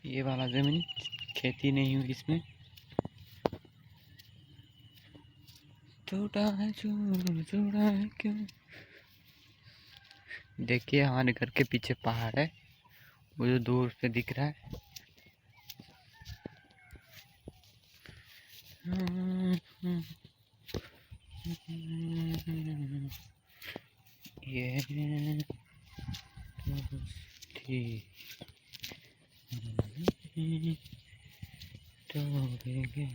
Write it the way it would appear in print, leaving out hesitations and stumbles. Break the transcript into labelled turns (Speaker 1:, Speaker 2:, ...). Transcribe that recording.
Speaker 1: ये वाला जमीन खेती नहीं हुई इसमें। छोटा है छोटा है क्यों। देखिए हमारे घर के पीछे पहाड़ है, वो जो दूर से दिख रहा है। ये थी तोड़ेंगे।